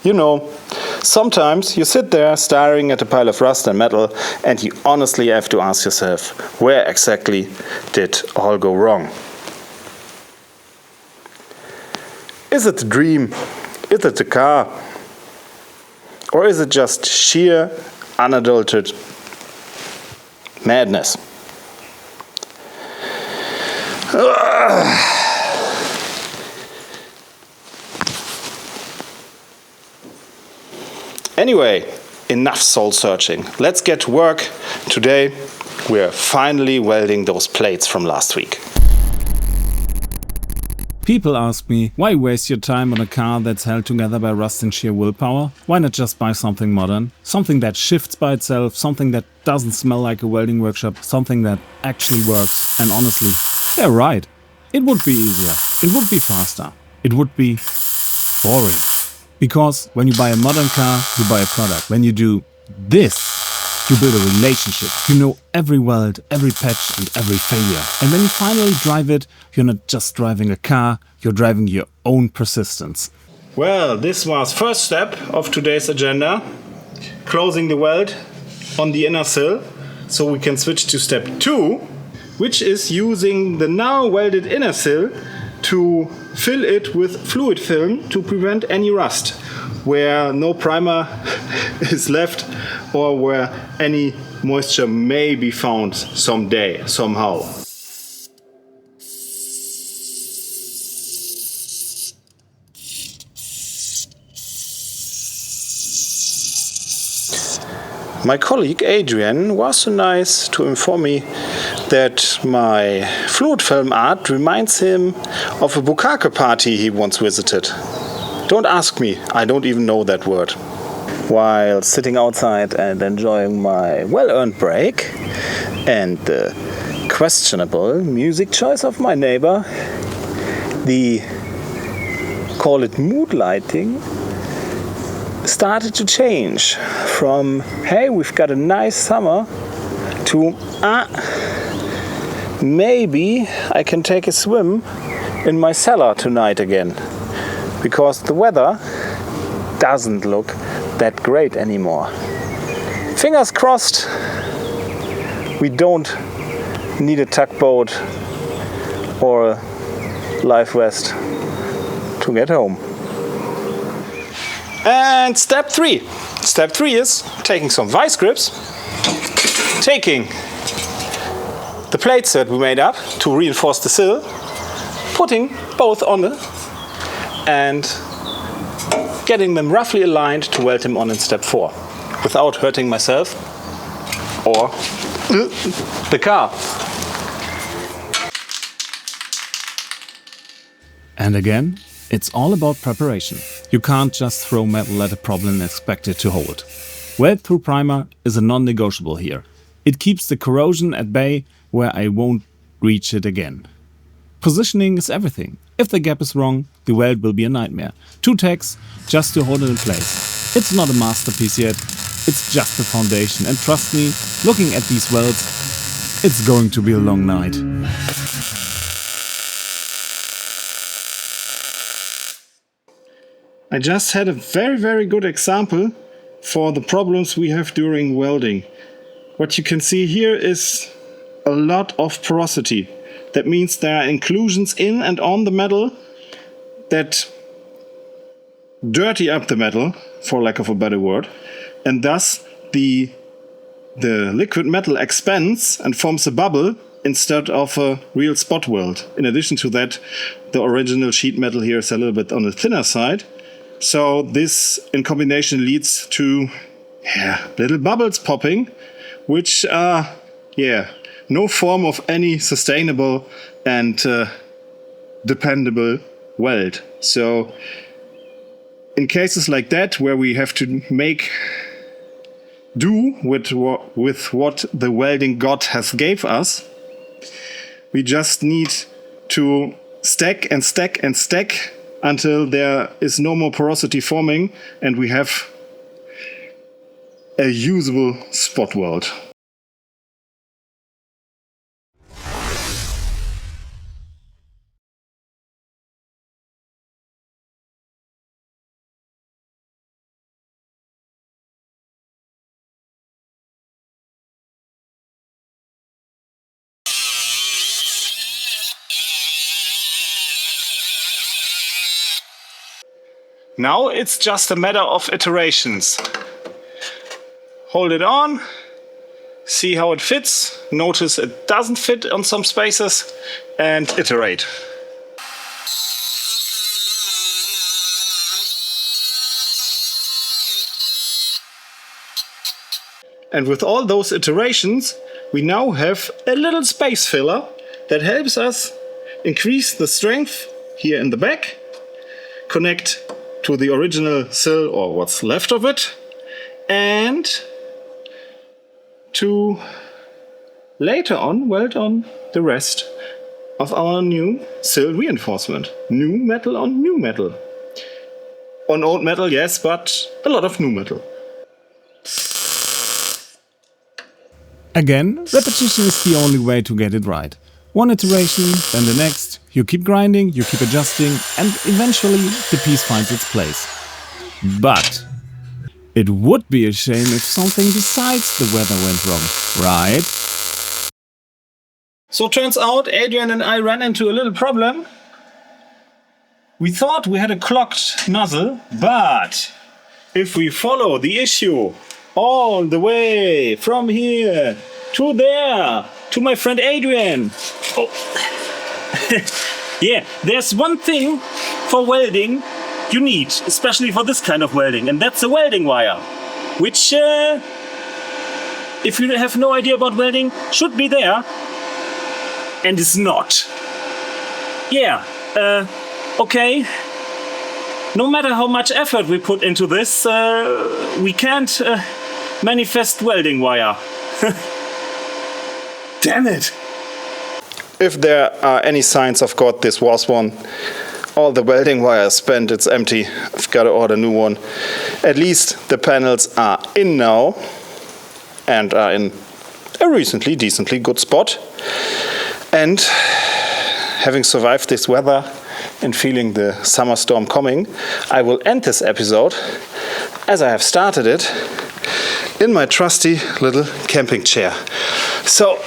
You know, sometimes you sit there staring at a pile of rust and metal and you honestly have to ask yourself, where exactly did all go wrong? Is it the dream? Is it the car? Or is it just sheer, unadulterated madness? Anyway, enough soul searching. Let's get to work. Today we're finally welding those plates from last week. People ask me, why waste your time on a car that's held together by rust and sheer willpower? Why not just buy something modern? Something that shifts by itself, something that doesn't smell like a welding workshop, something that actually works. And honestly, they're right. It would be easier. It would be faster. It would be boring. Because when you buy a modern car, you buy a product. When you do this, you build a relationship. You know every weld, every patch and every failure. And when you finally drive it, you're not just driving a car, you're driving your own persistence. Well, this was first step of today's agenda. Closing the weld on the inner sill. So we can switch to step 2, which is using the now welded inner sill to fill it with fluid film to prevent any rust, where no primer is left or where any moisture may be found someday, somehow. My colleague Adrian was so nice to inform me that my fluid film art reminds him of a bukkake party he once visited. Don't ask me, I don't even know that word. While sitting outside and enjoying my well-earned break and the questionable music choice of my neighbor, the, call it mood lighting, started to change from, hey, we've got a nice summer, to, maybe I can take a swim in my cellar tonight again, because the weather doesn't look that great anymore. Fingers crossed, we don't need a tugboat or a life vest to get home. And step 3. Step 3 is taking some vice grips, taking the plates that we made up to reinforce the sill, putting both on it, and getting them roughly aligned to weld them on in step 4, without hurting myself or the car. And again, it's all about preparation. You can't just throw metal at a problem and expect it to hold. Weld-through primer is a non-negotiable here. It keeps the corrosion at bay where I won't reach it again. Positioning is everything. If the gap is wrong, the weld will be a nightmare. 2 tacks just to hold it in place. It's not a masterpiece yet, it's just the foundation. And trust me, looking at these welds, it's going to be a long night. I just had a very good example for the problems we have during welding. What you can see here is a lot of porosity. That means there are inclusions in and on the metal that dirty up the metal, for lack of a better word, and thus the liquid metal expands and forms a bubble instead of a real spot weld. In addition to that, the original sheet metal here is a little bit on the thinner side. So this in combination leads to little bubbles popping, which are no form of any sustainable and dependable weld. So in cases like that, where we have to make do with what the welding god has gave us, we just need to stack and stack and stack until there is no more porosity forming and we have a usable spot weld. Now it's just a matter of iterations. Hold it on, see how it fits, notice it doesn't fit on some spaces, and iterate. And with all those iterations, we now have a little space filler that helps us increase the strength here in the back, connect to the original sill or what's left of it, and to later on weld on the rest of our new sill reinforcement. New metal on new metal. On old metal, yes, but a lot of new metal. Again, repetition is the only way to get it right. One iteration, then the next, you keep grinding, you keep adjusting, and eventually the piece finds its place. But it would be a shame if something besides the weather went wrong, right? So turns out Adrian and I ran into a little problem. We thought we had a clogged nozzle, but if we follow the issue all the way from here to there, to my friend Adrian. Oh. Yeah, there's one thing for welding you need, especially for this kind of welding, and that's a welding wire, which, if you have no idea about welding, should be there, and is not. Yeah, okay. No matter how much effort we put into this, we can't manifest welding wire. Damn it! If there are any signs of God, this was one. All the welding wire is spent, it's empty. I've got to order a new one. At least the panels are in now and are in a recently decently good spot. And having survived this weather and feeling the summer storm coming, I will end this episode as I have started it in my trusty little camping chair. So,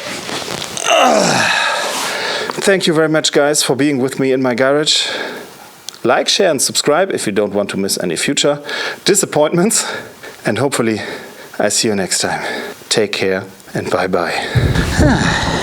thank you very much, guys, for being with me in my garage. Like, share and subscribe if you don't want to miss any future disappointments. And hopefully I see you next time. Take care and bye-bye.